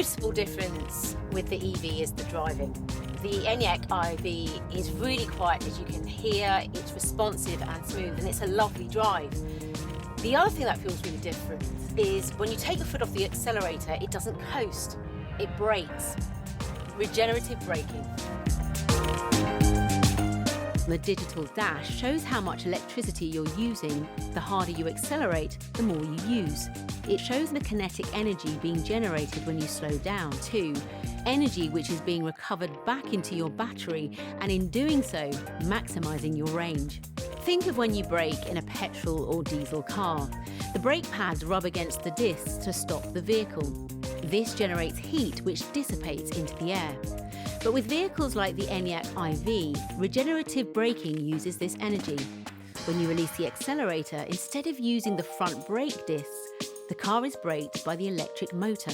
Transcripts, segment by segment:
noticeable difference with the EV is the driving. The Enyaq IV is really quiet, as you can hear. It's responsive and smooth, and it's a lovely drive. The other thing that feels really different is when you take your foot off the accelerator, it doesn't coast, it brakes. Regenerative braking. The digital dash shows how much electricity you're using. The harder you accelerate, the more you use. It shows the kinetic energy being generated when you slow down too. Energy which is being recovered back into your battery, and in doing so, maximising your range. Think of when you brake in a petrol or diesel car. The brake pads rub against the discs to stop the vehicle. This generates heat which dissipates into the air. But with vehicles like the Enyaq IV, regenerative braking uses this energy. When you release the accelerator, instead of using the front brake discs, the car is braked by the electric motor.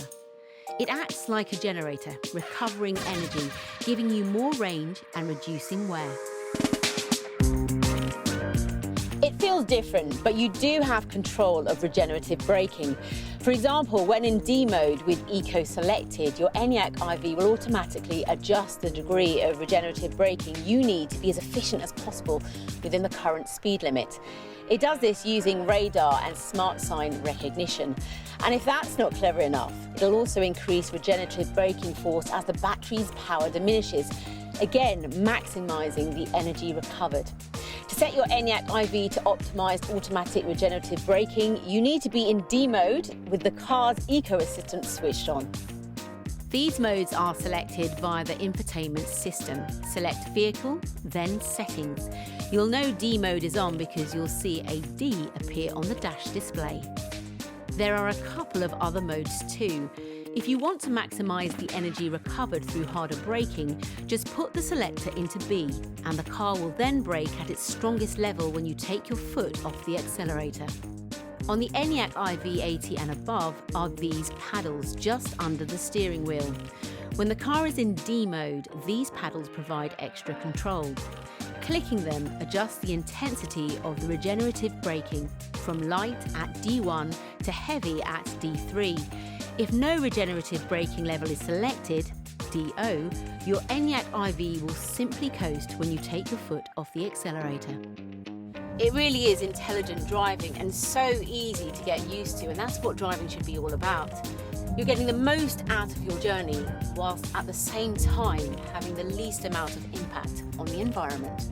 It acts like a generator, recovering energy, giving you more range and reducing wear. It feels different, but you do have control of regenerative braking. For example, when in D mode with Eco selected, your Enyaq IV will automatically adjust the degree of regenerative braking you need to be as efficient as possible within the current speed limit. It does this using radar and smart sign recognition. And if that's not clever enough, it'll also increase regenerative braking force as the battery's power diminishes, again maximising the energy recovered. To set your Enyaq IV to optimised automatic regenerative braking, you need to be in D mode with the car's Eco Assistant switched on. These modes are selected via the infotainment system. Select Vehicle, then Settings. You'll know D mode is on because you'll see a D appear on the dash display. There are a couple of other modes too. If you want to maximise the energy recovered through harder braking, just put the selector into B, and the car will then brake at its strongest level when you take your foot off the accelerator. On the Enyaq IV80 and above are these paddles just under the steering wheel. When the car is in D mode, these paddles provide extra control. Clicking them adjusts the intensity of the regenerative braking from light at D1 to heavy at D3. If no regenerative braking level is selected, DO, your Enyaq IV will simply coast when you take your foot off the accelerator. It really is intelligent driving and so easy to get used to, and that's what driving should be all about. You're getting the most out of your journey whilst at the same time having the least amount of impact on the environment.